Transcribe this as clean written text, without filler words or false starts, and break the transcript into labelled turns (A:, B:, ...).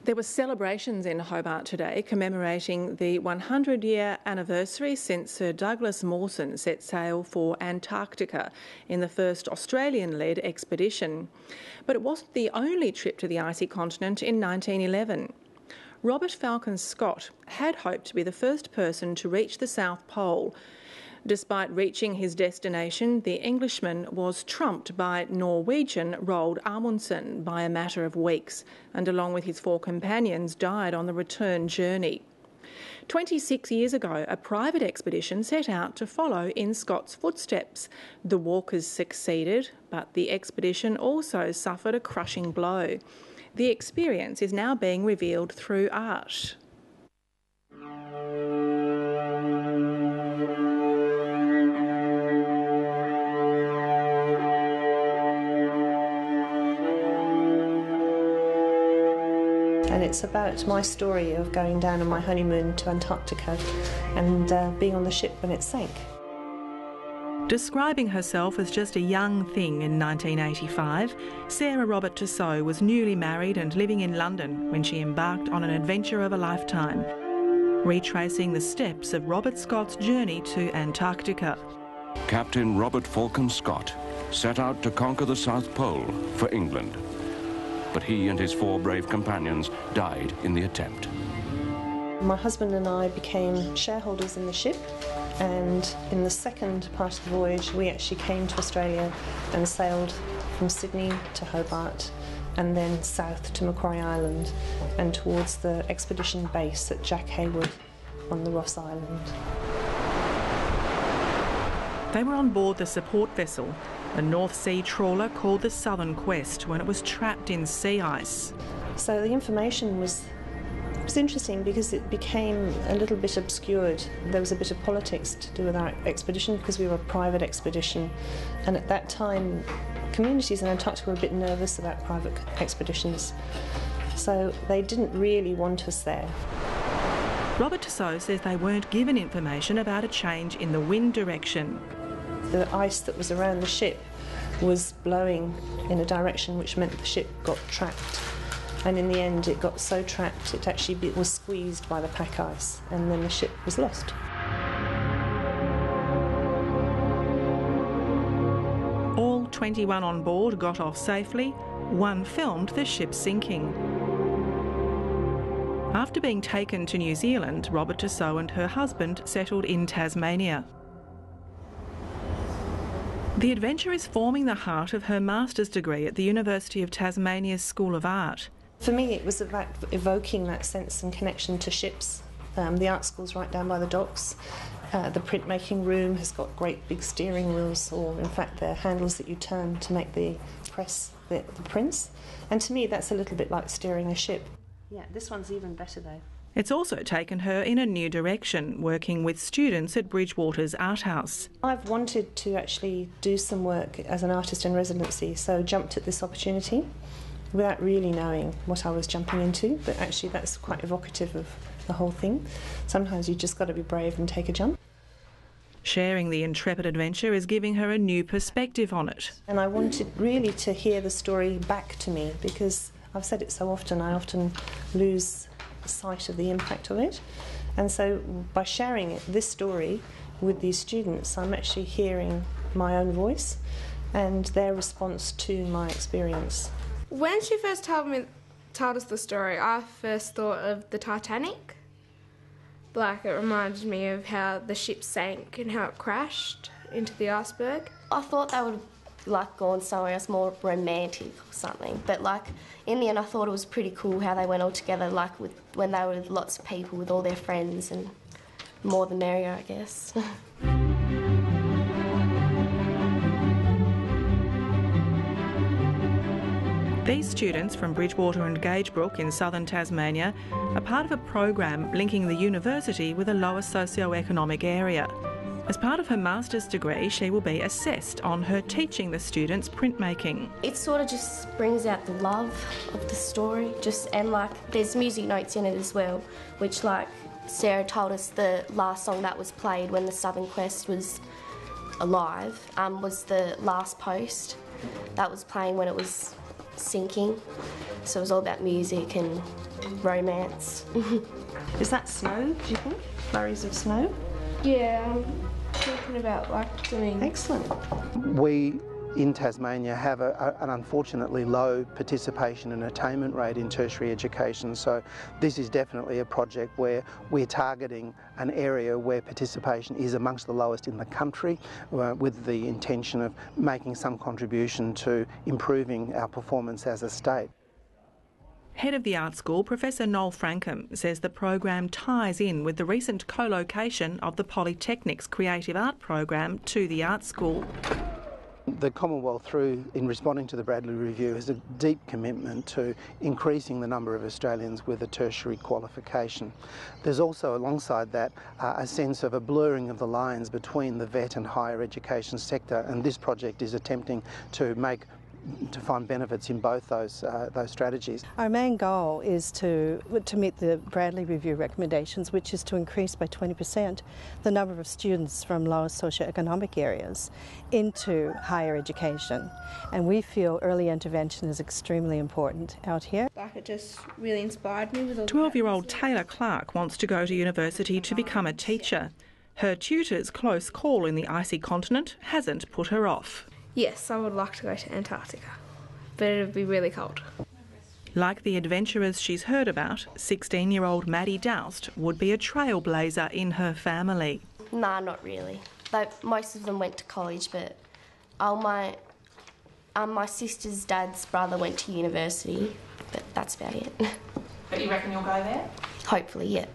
A: There were celebrations in Hobart today commemorating the 100-year anniversary since Sir Douglas Mawson set sail for Antarctica in the first Australian-led expedition. But it wasn't the only trip to the icy continent in 1911. Robert Falcon Scott had hoped to be the first person to reach the South Pole. Despite reaching his destination, the Englishman was trumped by Norwegian Roald Amundsen by a matter of weeks, and along with his 4 companions died on the return journey. 26 years ago, a private expedition set out to follow in Scott's footsteps. The walkers succeeded, but the expedition also suffered a crushing blow. The experience is now being revealed through art.
B: And it's about my story of going down on my honeymoon to Antarctica and being on the ship when it sank.
A: Describing herself as just a young thing in 1985, Sarah Robert Tussaud was newly married and living in London when she embarked on an adventure of a lifetime, retracing the steps of Robert Scott's journey to Antarctica.
C: Captain Robert Falcon Scott set out to conquer the South Pole for England, but he and his 4 brave companions died in the attempt.
B: My husband and I became shareholders in the ship, and in the second part of the voyage we actually came to Australia and sailed from Sydney to Hobart and then south to Macquarie Island and towards the expedition base at Jack Hayward on the Ross Island.
A: They were on board the support vessel, a North Sea trawler called the Southern Quest, when it was trapped in sea ice.
B: So the information was interesting because it became a little bit obscured. There was a bit of politics to do with our expedition because we were a private expedition, and at that time communities in Antarctica were a bit nervous about private expeditions, so they didn't really want us there.
A: Robert Tussaud says they weren't given information about a change in the wind direction.
B: The ice that was around the ship was blowing in a direction which meant the ship got trapped, and in the end it got so trapped it actually was squeezed by the pack ice, and then the ship was lost.
A: All 21 on board got off safely. 1 filmed the ship sinking. After being taken to New Zealand, Robert Tussaud and her husband settled in Tasmania. The adventure is forming the heart of her master's degree at the University of Tasmania's School of Art.
B: For me it was about evoking that sense and connection to ships. The art school's right down by the docks. The printmaking room has got great big steering wheels, or in fact they're handles that you turn to make the prints. And to me that's a little bit like steering a ship. Yeah, this one's even better though.
A: It's also taken her in a new direction, working with students at Bridgewater's Art House.
B: I've wanted to actually do some work as an artist in residency, so jumped at this opportunity without really knowing what I was jumping into, but actually that's quite evocative of the whole thing. Sometimes you just got to be brave and take a jump.
A: Sharing the intrepid adventure is giving her a new perspective on it.
B: And I wanted really to hear the story back to me, because I've said it so often, I often lose sight of the impact of it. And so by sharing this story with these students, I'm actually hearing my own voice and their response to my experience.
D: When she first told us the story, I first thought of the Titanic. Like, it reminded me of how the ship sank and how it crashed into the iceberg.
E: I thought they would have gone somewhere else more romantic or something, but in the end I thought it was pretty cool how they went all together, when they were with lots of people, with all their friends, and more the merrier, I guess.
A: These students from Bridgewater and Gagebrook in southern Tasmania are part of a program linking the university with a lower socio-economic area. As part of her master's degree, she will be assessed on her teaching the students printmaking.
E: It sort of just brings out the love of the story, and there's music notes in it as well, which Sarah told us the last song that was played when the Southern Quest was alive was the last post that was playing when it was sinking, so it was all about music and romance.
B: Is that snow, do you think? Flurries of snow?
D: Yeah, I'm thinking about like doing...
B: Excellent.
F: We in Tasmania have an unfortunately low participation and attainment rate in tertiary education, so this is definitely a project where we're targeting an area where participation is amongst the lowest in the country, with the intention of making some contribution to improving our performance as a state.
A: Head of the art school, Professor NOEL FRANKHAM, says the program ties in with the recent co-location of the Polytechnic's Creative Art program to the art school.
F: The Commonwealth, in responding to the Bradley Review, has a deep commitment to increasing the number of Australians with a tertiary qualification. There's also, alongside that, a sense of a blurring of the lines between the vet and higher education sector, and this project is attempting to find benefits in both those strategies.
G: Our main goal is to meet the Bradley Review recommendations, which is to increase by 20% the number of students from lower socioeconomic areas into higher education. And we feel early intervention is extremely important out here.
D: Like it just really inspired me with all
A: 12-year-old TAYLA Clark wants to go to university to become a teacher. Her tutor's close call in the icy continent hasn't put her off.
D: Yes, I would like to go to Antarctica, but it would be really cold.
A: Like the adventurers she's heard about, 16-year-old MADDY DOUST would be a trailblazer in her family.
E: Nah, not really. Most of them went to college, but my sister's dad's brother went to university, but that's about it.
A: But you reckon you'll go there?
E: Hopefully, yeah.